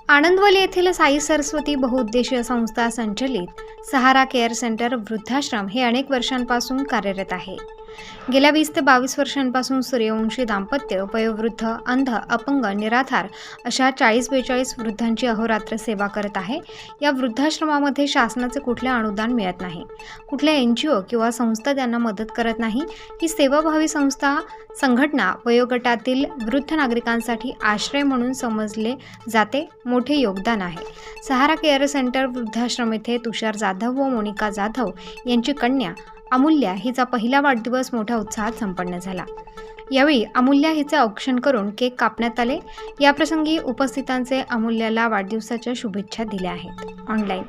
आनंदवली येथील साई सरस्वती बहुउद्देशीय संस्था संचलित सहारा केअर सेंटर वृद्धाश्रम हे अनेक वर्षांपासून कार्यरत आहे. गेल्या 20 ते 22 वर्षांपासून सूर्यवंशी दाम्पत्य, वयोवृद्ध, अंध, अपंग, निराधार अशा 40-42 वृद्धांची अहोरात्र सेवा करत आहे. या वृद्धाश्रमामध्ये शासनाचे कुठले अनुदान मिळत नाही. कुठल्या NGO किंवा संस्था त्यांना मदत करत नाही. ही सेवाभावी संघटना वयोगटातील वृद्ध नागरिकांसाठी आश्रय म्हणून समजले जाते. मोठे योगदान आहे. सहारा केअर सेंटर वृद्धाश्रम येथे तुषार जाधव व मोनिका जाधव यांची कन्या अमूल्या हिचा पहिला वाढदिवस मोठ्या उत्साहात संपन्न झाला. यावेळी अमूल्या हिचे औक्षण करून केक कापण्यात आले. याप्रसंगी उपस्थितांचे अमूल्याला वाढदिवसाच्या शुभेच्छा दिल्या आहेत. ऑनलाईन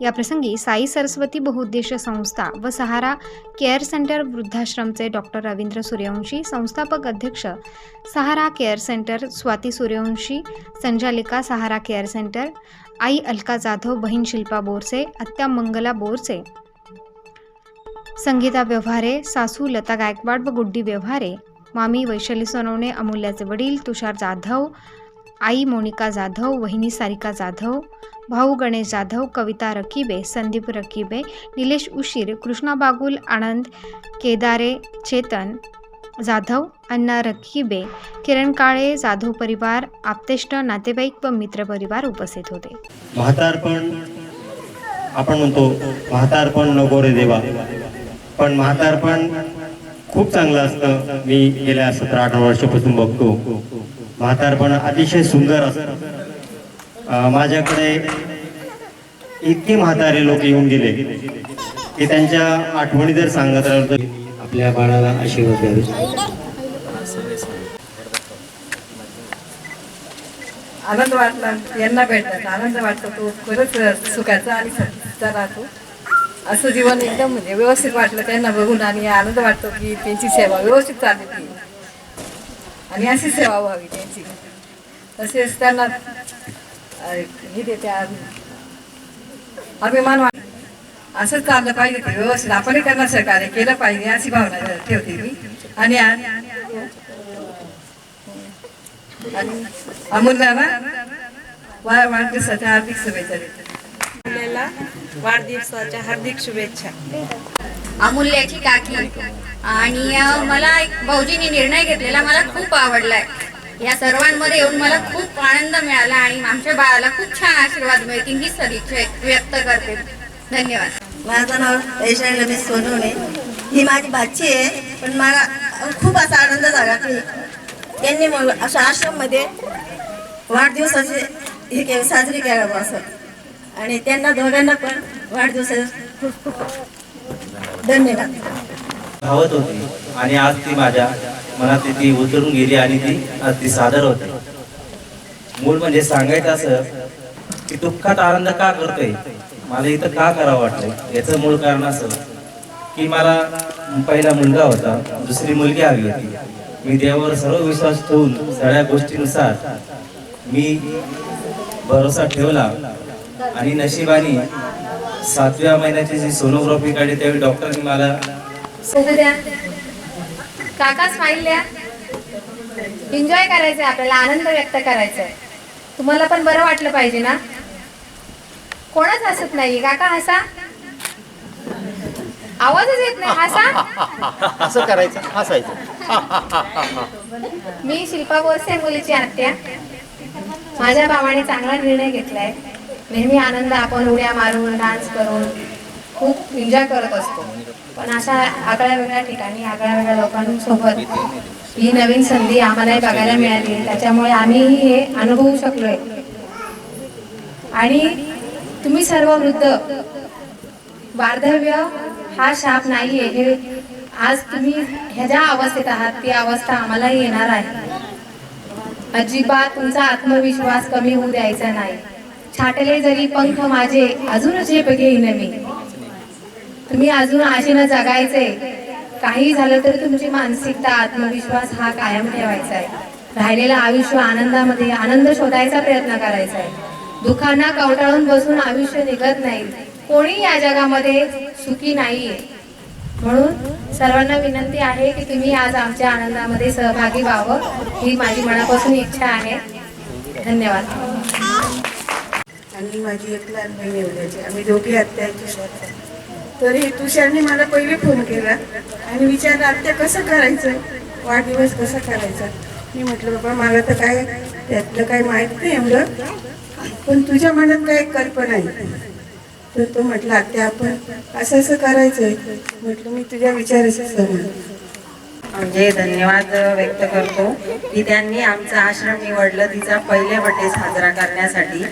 याप्रसंगी साई सरस्वती बहुउद्देशीय संस्था व सहारा केअर सेंटर वृद्धाश्रमचे डॉक्टर रवींद्र सूर्यवंशी, संस्थापक अध्यक्ष सहारा केअर सेंटर स्वाती सूर्यवंशी, संचालिका सहारा केअर सेंटर आई अलका जाधव, बहीण शिल्पा बोरसे, आत्या मंगला बोरसे, संगीता व्यवहारे, सासू लता गायकवाड व गुड्डी व्यवहारे, मामी वैशाली सोनवणे, अमूल्याचे वडील तुषार जाधव, आई मोनिका जाधव, वहिनी सारिका जाधव, भाऊ गणेश जाधव, कविता रकीबे, संदीप रकीबे, निलेश उशीर, कृष्णा बागुल, आनंद केदारे, चेतन जाधव, अण्णा रकीबे, किरण काळे, जाधव परिवार, आप्तेष्ट, नातेवाईक व मित्र परिवार उपस्थित होते. म्हातारपण आपण म्हणतो, म्हातारपण नको रे देवा, पण म्हातारपण खूप चांगलं असतं. मी गेल्या 17-18 वर्षापासून बघतो म्हातारपण अतिशय सुंदर असतं. माझ्याकडे इतके म्हातारे लोक येऊन गेले की त्यांच्या आठवणी जर सांगत राहिलो तर आपल्या बाळाला आशीर्वाद द्यावे. आनंद वाटला, यांना भेटला आनंद वाटतो. तो खरंच सुखाचा आणि सत्याचा राहतो. असं जीवन एकदम म्हणजे व्यवस्थित वाटलं त्यांना बघून आणि आनंद वाटतो की त्यांची सेवा व्यवस्थित चालली आणि अशी सेवा व्हावी त्यांची. तसेच त्यांना हे देते अभिमान वाट असंच चाललं पाहिजे ते व्यवस्थित. आपणही त्यांना सहकार्य केलं पाहिजे अशी भावना ठेवते मी. आणि अमूल्याला वाढदिवसाच्या हार्दिक शुभेच्छा देते. वाढदिवसाच्या हार्दिक शुभेच्छा. अमूल्याची काकी आणि मला भाऊजींनी निर्णय घेतलेला मला खूप आवडलाय. या सर्वांमध्ये येऊन मला खूप आनंद मिळाला आणि आमच्या बाळाला खूप छान आशीर्वाद मिळतील ही सदिच्छा व्यक्त करते. धन्यवाद. माझं नाव वैशाली रमेश सोनवणे. ही माझी भाची आहे. पण मला खूप असा आनंद झाला की त्यांनी मग अशा आश्रममध्ये वाढदिवसाचे हे साजरी करावं असं. आणि त्यांना दोघांना पण वाढदिवसाचे खूप खूप धन्यवाद. धावत होती आणि आज ती माझ्या मनात ती उतरून गेली आणि आज ती सादर होते. मूळ म्हणजे सांगायचं असं की दुःखात आनंद का करतोय, मला इथं का करावं वाटतंय, याचं मूळ कारण असं की मला पहिला मुलगा होता, दुसरी मुलगी हवी होती. मी देवावर सर्व विश्वास ठेवून सगळ्या गोष्टीनुसार मी भरोसा ठेवला आणि नशिबाने 7व्या महिन्याची जी सोनोग्राफी काढली त्यावेळी डॉक्टरनी मला काका स्माईल द्या. एन्जॉय करायचंय आपल्याला, आनंद व्यक्त करायचा आहे. तुम्हाला पण बरं वाटलं पाहिजे ना. कोणच हसत नाही. काका हसा, आवाजच येत नाही. हसा. असं करायचं, हसायचं. मी शिल्पा बोरसे, मुलीची आत्या. माझ्या भावाने चांगला निर्णय घेतलाय. नेहमी आनंद आपण उड्या मारून डान्स करून खूप एन्जॉय करत असतो. पण अशा आगळ्या वेगळ्या ठिकाणी आगळ्या वेगळ्या लोकांसोबत ही नवीन संधी आम्हालाही बघायला मिळाली. त्याच्यामुळे आम्हीही हे अनुभवू शकलोय. आणि तुम्ही सर्व वृद्ध, वार्धव्य हा शाप नाहीये. हे आज तुम्ही ह्या ज्या अवस्थेत आहात ती अवस्था आम्हालाही येणार आहे. अजिबात तुमचा आत्मविश्वास कमी होऊ द्यायचा नाही. छाटले जरी पंख माझे अजून झेप घेईन मी. तुम्ही अजून आशेनं जगायचंय. काही झालं तर तुमची मानसिकता, आत्मविश्वास हा कायम ठेवायचा आहे. राहिलेलं आयुष्य आनंदामध्ये आनंद शोधायचा प्रयत्न करायचा आहे. दुःखांना कवटाळून बसून आयुष्य निघत नाही. कोणी या जगामध्ये सुखी नाहीये. म्हणून सर्वांना विनंती आहे की तुम्ही आज आमच्या आनंदामध्ये सहभागी व्हावं ही माझी मनापासून इच्छा आहे. धन्यवाद. आणि माझी एक लहान बहीण एवढ्याची, आम्ही दोघी आत्या आहे तुषारच्या. तर हे तुषारने मला पहिले फोन केला आणि विचारलं आत्या कसं करायचं, वाढदिवस कसा करायचा. मी म्हटलं बाबा मला तर काय त्यातलं काही माहीत नाही एवढं, पण तुझ्या मनात काय कल्पना आहे. तर तो म्हटला आत्या आपण असं असं करायचं आहे. म्हटलं मी तुझ्या विचाराचं सहमत. म्हणजे धन्यवाद व्यक्त करतो की त्यांनी आमचा आश्रम निवडलं तिचा पहिले बर्थडे साजरा करण्यासाठी.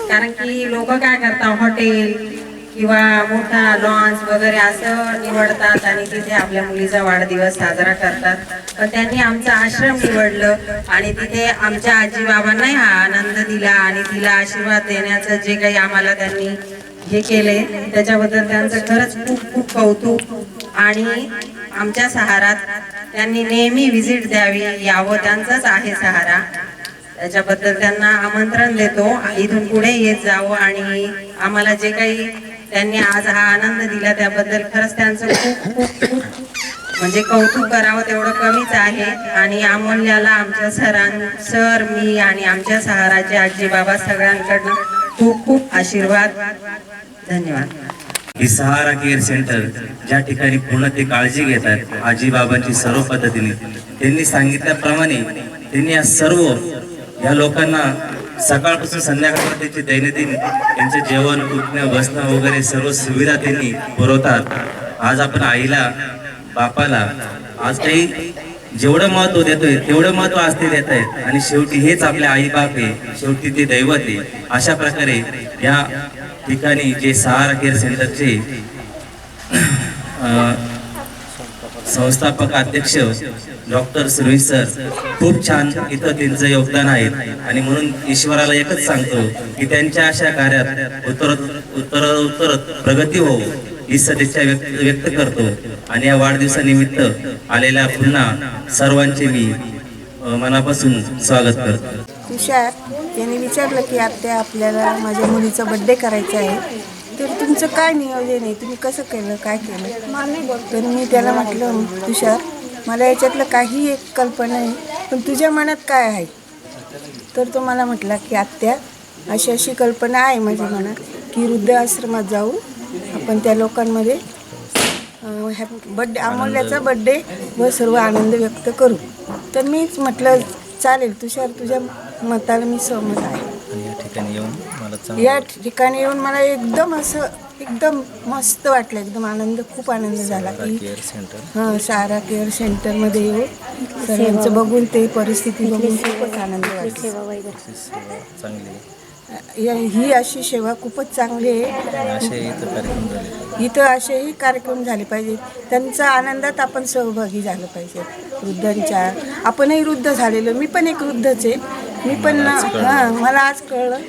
कारण की लोक काय करतात, हॉटेल किंवा मोठा लॉन्स वगैरे असं निवडतात आणि तिथे आपल्या मुलीचा वाढदिवस साजरा करतात. पण त्यांनी आमचा आश्रम निवडलं आणि तिथे आमच्या आजी बाबांनाही हा आनंद दिला आणि तिला आशीर्वाद देण्याचं जे काही आम्हाला त्यांनी हे केले त्याच्याबद्दल त्यांचं खरंच खूप खूप कौतुक. आणि आमच्या सहारात त्यांनी नेहमी व्हिजिट द्यावी, यावं, त्यांचाच आहे सहारा. त्याच्याबद्दल त्यांना आमंत्रण देतो, इथून पुढे येत जावं आणि आम्हाला जे काही त्यांनी आज हा आनंद दिला त्याबद्दल खरंच त्यांचं खूप खूप खूप म्हणजे कौतुक करावं तेवढं कमीच आहे. आणि अमूल्याला आमच्या सर, मी आणि आमच्या सहाराचे आजी बाबा सगळ्यांकडनं खूप खूप आशीर्वाद. धन्यवाद. ही सहारा केअर सेंटर ज्या ठिकाणी पूर्ण ते काळजी घेतात आजी बाबांची सर्व पद्धतीने, त्यांनी सांगितल्याप्रमाणे त्यांनी या लोकांना सकाळपासून संध्याकाळपर्यंत त्यांची दैनंदिन त्यांचे जेवण, उठणं, बसणं वगैरे सर्व सुविधा त्यांनी पुरवतात. आज आपण आईला, बापाला आज काही जेवढं महत्व देतोय तेवढं महत्व आज ते देत आहेत. आणि शेवटी हेच आपले आई बाप आहे, शेवटी ते दैवत आहे. अशा प्रकारे या ठिकाणी जे सहारा केअर सेंटरचे संस्थापक अध्यक्ष डॉक्टर सुरेश सर, खूप छान इथं त्यांचं योगदान आहे. आणि म्हणून ईश्वराला एकच सांगतो की त्यांच्या अशा कार्यात उत्तर प्रगती हो ही सदिच्छा व्यक्त करतो. आणि या वाढदिवसानिमित्त आलेल्या पुन्हा सर्वांचे मी मनापासून स्वागत करतो. तुषार यांनी विचारलं की आत्या आपल्याला माझ्या मुलीचा बड्डे करायचा आहे, तर तुमचं काय नियोजन आहे, तुम्ही कसं केलं, काय केलं. तर मी त्याला म्हटलं तुषार मला याच्यातलं काही एक कल्पना नाही, पण तुझ्या मनात काय आहे. तर तो मला म्हटला की आत्या अशी अशी कल्पना आहे माझ्या मनात की वृद्धाश्रमात जाऊ आपण, त्या लोकांमध्ये बड्डे, अमूल्याचा बड्डे व सर्व आनंद व्यक्त करू. तर मीच म्हटलं चालेल तुषार, तुझ्या मताला मी सहमत आहे. या ठिकाणी येऊन मला एकदम मस्त वाटलं, एकदम आनंद, खूप आनंद झाला की हां सहारा केअर सेंटरमध्ये येऊन सर्वांचं बघून, ते परिस्थिती बघून खूपच आनंद वाटला. ही अशी सेवा खूपच चांगली आहे. इथं असेही कार्यक्रम झाले पाहिजे, त्यांचा आनंदात आपण सहभागी झालं पाहिजे. वृद्धांच्या, आपणही वृद्ध झालेलो, मी पण एक वृद्धच आहे. मी पण मला आज कळलं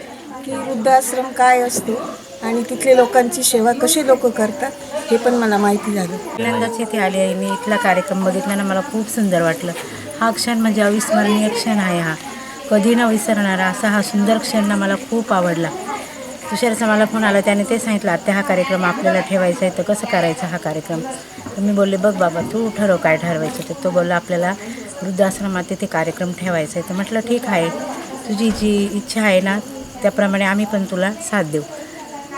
की वृद्धाश्रम काय असतो आणि तिथले लोकांची सेवा कशी लोक करतात हे पण मला माहिती झालं. पहिल्यांदाच इथे आली आहे मी. इथला कार्यक्रम बघितल्यानं मला खूप सुंदर वाटलं. हा क्षण म्हणजे अविस्मरणीय क्षण आहे. हा कधी न विसरणारा असा हा सुंदर क्षण मला खूप आवडला. तुषारचा मला फोन आला, त्याने ते सांगितलं आत्या हा कार्यक्रम आपल्याला ठेवायचा आहे, तर कसं करायचा हा कार्यक्रम. तर मी बोलले बघ बाबा तू ठरव काय ठरवायचं. तर तो बोलला आपल्याला वृद्धाश्रमात तिथे कार्यक्रम ठेवायचा आहे. तर म्हटलं ठीक आहे, तुझी जी इच्छा आहे ना त्याप्रमाणे आम्ही पण तुला साथ देऊ.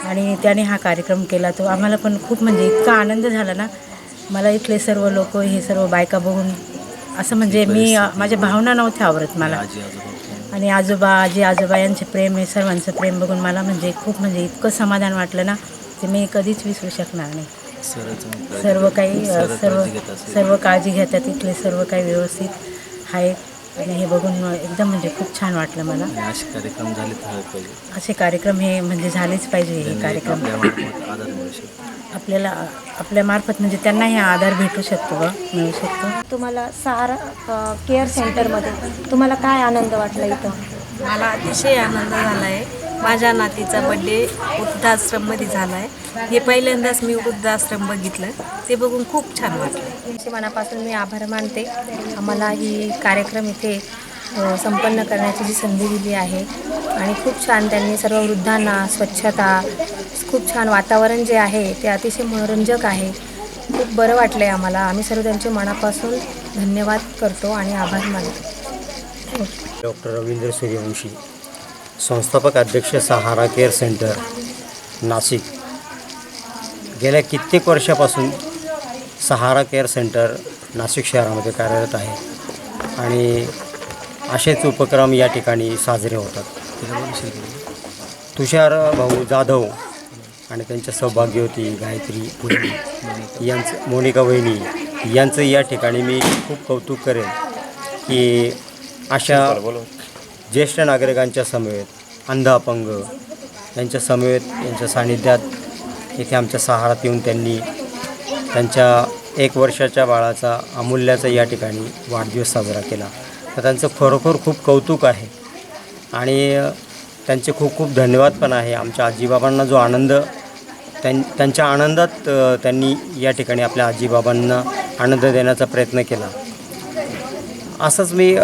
आणि त्याने हा कार्यक्रम केला. तो आम्हाला पण खूप म्हणजे इतका आनंद झाला ना. मला इथले सर्व लोक, हे सर्व बायका बघून असं म्हणजे मी माझ्या भावना नव्हत्या आवरत मला. आणि आजी आजोबा यांचे प्रेम, हे सर्वांचं प्रेम बघून मला म्हणजे खूप म्हणजे इतकं समाधान वाटलं ना, ते मी कधीच विसरू शकणार नाही. सर्व काळजी घेतात, इथले सर्व काही व्यवस्थित आहेत. आणि हे बघून एकदम म्हणजे खूप छान वाटलं मला. असे कार्यक्रम हे म्हणजे झालेच पाहिजे. हे कार्यक्रम आपल्याला आपल्यामार्फत म्हणजे त्यांनाही आधार भेटू शकतो, मिळू शकतो. तुम्हाला सहारा केअर सेंटरमध्ये तुम्हाला काय आनंद वाटला इथं? मला अतिशय आनंद झाला आहे. माझ्या नातीचा बड्डे वृद्धाश्रममध्ये झाला आहे. हे पहिल्यांदाच मी वृद्धाश्रम बघितलं, ते बघून खूप छान वाटलं. मनापासून मी आभार मानते. आम्हाला ही कार्यक्रम इथे संपन्न करण्याची जी संधी दिली आहे. आणि खूप छान त्यांनी सर्व वृद्धांना स्वच्छता, खूप छान वातावरण जे आहे ते अतिशय मनोरंजक आहे. खूप बरं वाटलं आहे आम्हाला. आम्ही सर्व त्यांचे मनापासून धन्यवाद करतो आणि आभार मानतो. डॉक्टर रवींद्र सूर्यवंशी, संस्थापक अध्यक्ष सहारा केअर सेंटर नाशिक. गेल्या कित्येक वर्षापासून सहारा केअर सेंटर नाशिक शहरामध्ये कार्यरत आहे आणि असेच उपक्रम या ठिकाणी साजरे होतात. तुषार भाऊ जाधव आणि त्यांच्या सौभाग्यवती गायत्री पुरी यांचं, मोनिका वहिनी यांचं या ठिकाणी मी खूप कौतुक करेन की अशा ज्येष्ठ नागरिकांच्या समवेत, अंध अपंग यांच्या समवेत, यांच्या सानिध्यात इथे आमच्या सहारात येऊन त्यांनी त्यांच्या 1 वर्षाच्या बाळाचा, अमूल्याचा या ठिकाणी वाढदिवस साजरा केला. तर त्यांचं खरोखर खूप कौतुक आहे आणि त्यांचे खूप खूप धन्यवाद पण आहे. आमच्या आजीबाबांना जो आनंद त्यांच्या आनंदात त्यांनी या ठिकाणी आपल्या आजीबाबांना आनंद देण्याचा प्रयत्न केला. असंच मी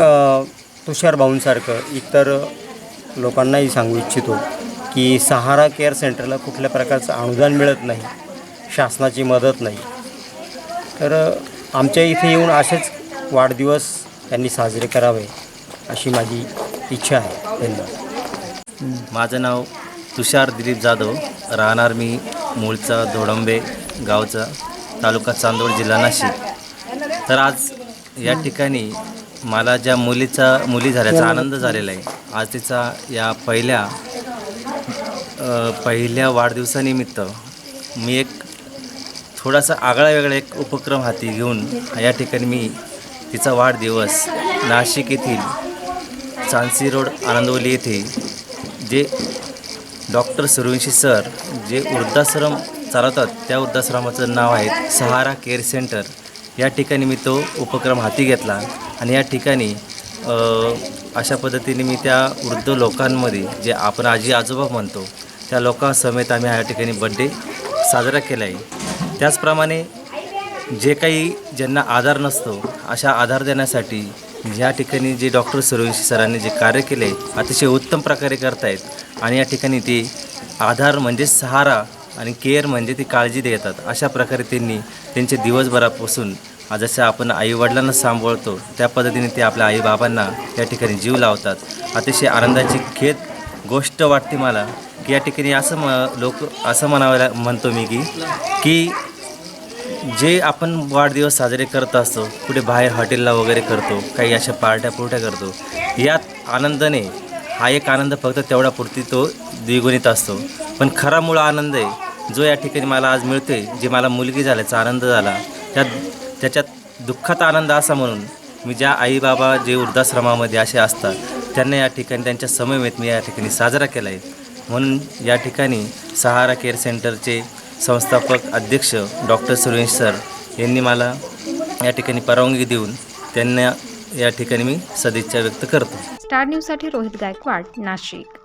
तुषार भाऊंसारखं इतर लोकांनाही सांगू इच्छितो की सहारा केअर सेंटरला कुठल्या प्रकारचं अनुदान मिळत नाही, शासनाची मदत नाही. तर आमच्या इथे येऊन असेच वाढदिवस त्यांनी साजरे करावे अशी माझी इच्छा आहे. धन्यवाद. माझं नाव तुषार दिलीप जाधव, राहणार मी मूळचा धोडंबे गावचा, तालुका चांदोड, जिल्हा नाशिक. तर आज या ठिकाणी मला ज्या मुली झाल्याचा आनंद झालेला आहे. आज तिचा या पहिल्या वाढदिवसानिमित्त मी एक थोडासा आगळा वेगळा एक उपक्रम हाती घेऊन या ठिकाणी मी तिचा वाढदिवस नाशिक येथील चांदसी रोड, आनंदवली येथे जे डॉक्टर सूर्यवंशी सर जे वृद्धाश्रम चालवतात, त्या वृद्धाश्रमाचं नाव आहे सहारा केअर सेंटर. या ठिकाणी मी तो उपक्रम हाती घेतला आणि या ठिकाणी अशा पद्धतीने मी त्या वृद्ध लोकांमध्ये, जे आपण आजी आजोबा म्हणतो, त्या लोकांसमेत आम्ही या ठिकाणी बड्डे साजरा केला आहे. त्याचप्रमाणे जे काही ज्यांना आधार नसतो, अशा आधार देण्यासाठी या ठिकाणी जे डॉक्टर सूर्यवंशी सरांनी जे कार्य केले अतिशय उत्तम प्रकारे करतायत. आणि या ठिकाणी ते आधार म्हणजे सहारा आणि केअर म्हणजे ती काळजी देतात. अशा प्रकारे त्यांनी त्यांचे दिवसभरापासून जसं आपण आईवडिलांना सांभाळतो त्या पद्धतीने ते आपल्या आईबाबांना या ठिकाणी जीव लावतात. अतिशय आनंदाची गोष्ट वाटते मला की या ठिकाणी असं म्हणतो मी की जे आपण वाढदिवस साजरे करत असतो, कुठे बाहेर हॉटेलला वगैरे करतो, काही अशा पार्ट्या करतो, यात आनंदाने हा एक आनंद फक्त तेवढ्यापुरती तो द्विगुणित असतो. पण खरा मूळ आनंद आहे जो या ठिकाणी मला आज मिळतोय, जे मला मुलगी झाल्याचा आनंद झाला, त्याच्यात दुःखात आनंद असा म्हणून मी ज्या आईबाबा जे वृद्धाश्रमामध्ये असे असतात त्यांना या ठिकाणी त्यांच्या समवेत मी या ठिकाणी साजरा केला आहे. म्हणून या ठिकाणी सहारा केअर सेंटरचे संस्थापक अध्यक्ष डॉक्टर सूर्यवंशी सर यांनी मला या ठिकाणी परवानगी देऊन त्यांना या ठिकाणी मी सदिच्छा व्यक्त करतो. स्टार न्यूजसाठी रोहित गायकवाड, नाशिक.